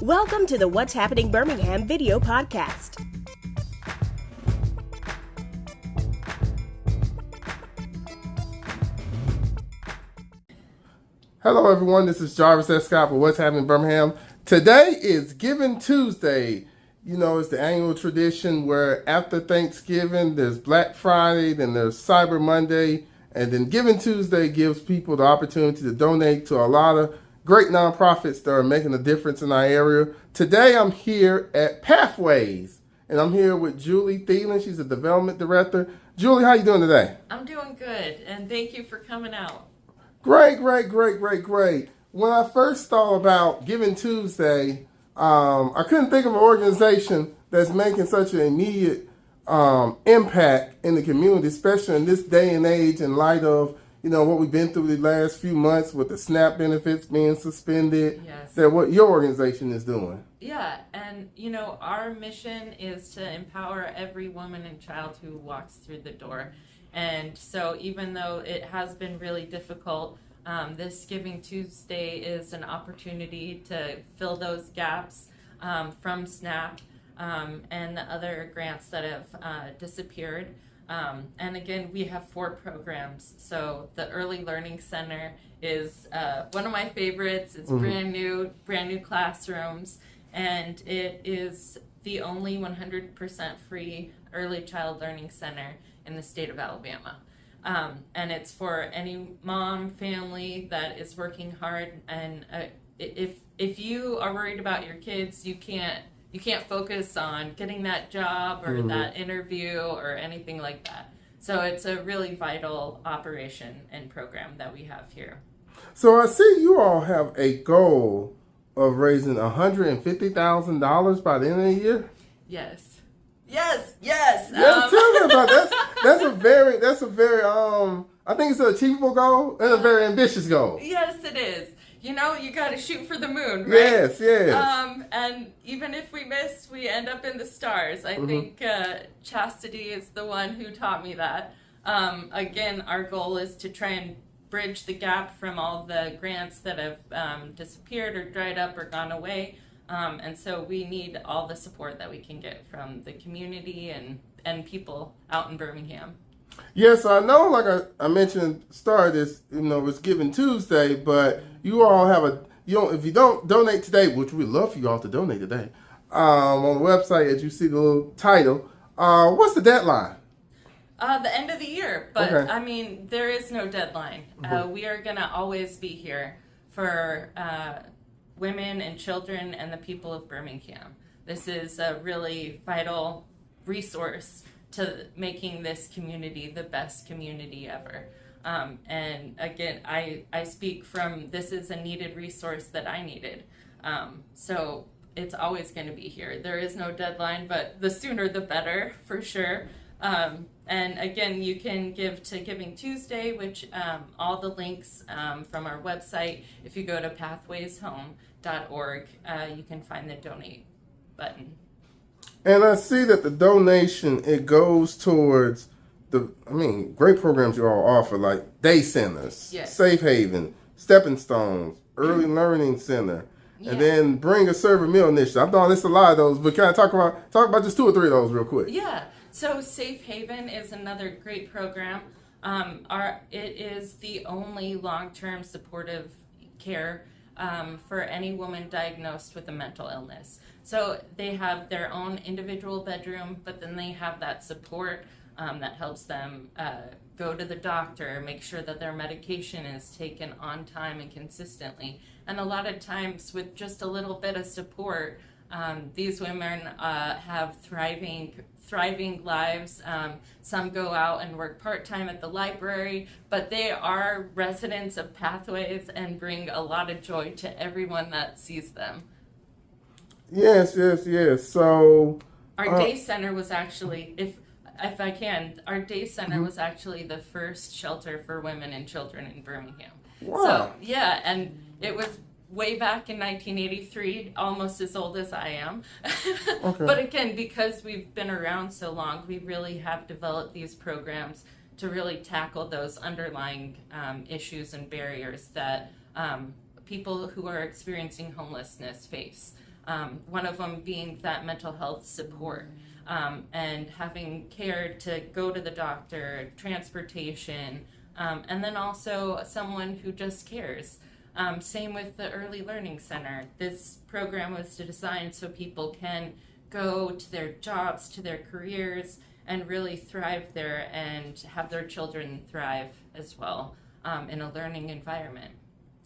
Welcome to the What's Happening Birmingham video podcast. Hello everyone, this is Jarvis S. Scott with What's Happening Birmingham. Today is Giving Tuesday. You know, it's the annual tradition where after Thanksgiving, there's Black Friday, then there's Cyber Monday, and then Giving Tuesday gives people the opportunity to donate to a lot of great nonprofits that are making a difference in our area. Today I'm here at Pathways, and I'm here with Julie Thielen. She's the development director. Julie, how you doing today? I'm doing good, and thank you for coming out. Great. When I first thought about Giving Tuesday, I couldn't think of an organization that's making such an immediate impact in the community, especially in this day and age in light of, you know, what we've been through the last few months with the SNAP benefits being suspended. Yes. That what your organization is doing. Yeah, and you know, our mission is to empower every woman and child who walks through the door. And so even though it has been really difficult, this Giving Tuesday is an opportunity to fill those gaps from SNAP and the other grants that have disappeared. And again, we have 4 programs. So the Early Learning Center is one of my favorites. It's brand new classrooms, and it is the only 100% free early child learning center in the state of Alabama. And it's for any mom, family that is working hard. And if you are worried about your kids, you can't focus on getting that job or that interview or anything like that. So it's a really vital operation and program that we have here. So I see you all have a goal of raising $150,000 by the end of the year. Yes. Yes, tell me about that. That's a very I think it's an achievable goal and a very ambitious goal. Yes, it is. You know, you got to shoot for the moon, right? Yes. And even if we miss, we end up in the stars. I think Chastity is the one who taught me that. Again, our goal is to try and bridge the gap from all the grants that have disappeared or dried up or gone away. And so we need all the support that we can get from the community and people out in Birmingham. Yes, I know, like I mentioned, start this, you know, it's Giving Tuesday, but you all have if you don't donate today, which we'd love for you all to donate today, on the website, as you see the little title, what's the deadline? The end of the year, but okay. I mean, there is no deadline. We are going to always be here for women and children and the people of Birmingham. This is a really vital resource to making this community the best community ever. And again, I speak from, this is a needed resource that I needed. So it's always going to be here. There is no deadline, but the sooner the better, for sure. And again, you can give to Giving Tuesday, which all the links from our website, if you go to pathwayshome.org, you can find the donate button. And I see that the donation, it goes towards great programs you all offer, like day centers, yes. Safe Haven, Stepping Stones, Early Learning Center, and then Bring a Serve a Meal initiative. I've done this a lot of those, but can I talk about just 2 or 3 of those real quick? Yeah. So Safe Haven is another great program. It is the only long-term supportive care for any woman diagnosed with a mental illness. So they have their own individual bedroom, but then they have that support that helps them go to the doctor, make sure that their medication is taken on time and consistently. And a lot of times with just a little bit of support, these women have thriving lives. Some go out and work part-time at the library, but they are residents of Pathways and bring a lot of joy to everyone that sees them. Yes. So our day center was actually, if I can, our day center was actually the first shelter for women and children in Birmingham. Wow. So yeah, and it was way back in 1983, almost as old as I am. Okay. But again, because we've been around so long, we really have developed these programs to really tackle those underlying issues and barriers that people who are experiencing homelessness face. One of them being that mental health support, and having care to go to the doctor, transportation, and then also someone who just cares. Same with the Early Learning Center. This program was designed so people can go to their jobs, to their careers, and really thrive there and have their children thrive as well in a learning environment.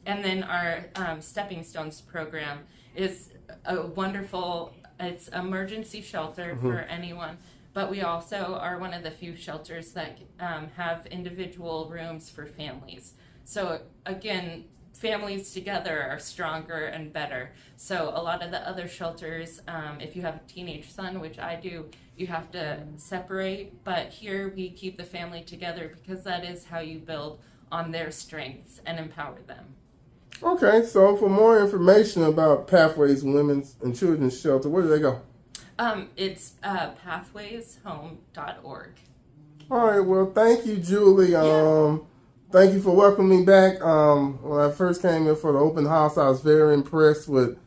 And then our Stepping Stones program is a wonderful, it's emergency shelter for anyone, but we also are one of the few shelters that have individual rooms for families. So again, families together are stronger and better. So a lot of the other shelters, if you have a teenage son, which I do, you have to separate, but here we keep the family together because that is how you build on their strengths and empower them. Okay, so for more information about Pathways Women's and Children's Shelter, where do they go? It's pathwayshome.org. All right, well, thank you, Julie. Thank you for welcoming me back. When I first came in for the open house, I was very impressed with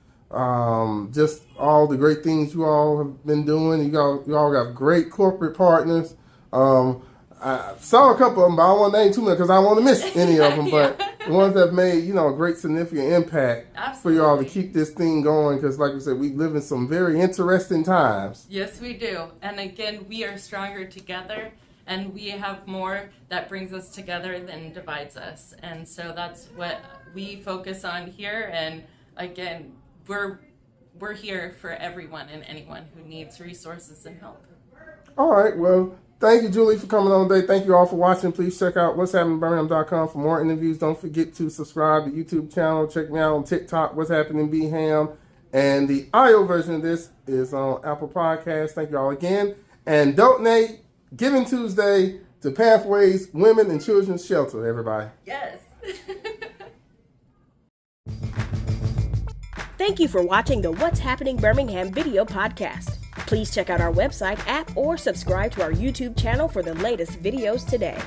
just all the great things you all have been doing. You all got great corporate partners. I saw a couple of them, but I don't want to name too many because I don't want to miss any of them. But the ones that have made, a great significant impact for you all to keep this thing going. Because like we said, we live in some very interesting times. Yes, we do. And again, we are stronger together. And we have more that brings us together than divides us. And so that's what we focus on here. And again, we're here for everyone and anyone who needs resources and help. All right. Well, thank you, Julie, for coming on today. Thank you all for watching. Please check out what'shappeningbirmingham.com for more interviews. Don't forget to subscribe to the YouTube channel. Check me out on TikTok, What's Happening Birmingham. And the audio version of this is on Apple Podcasts. Thank you all again. And donate Giving Tuesday to Pathways Women and Children's Shelter, everybody. Yes. Thank you for watching the What's Happening Birmingham video podcast. Please check out our website, app, or subscribe to our YouTube channel for the latest videos today.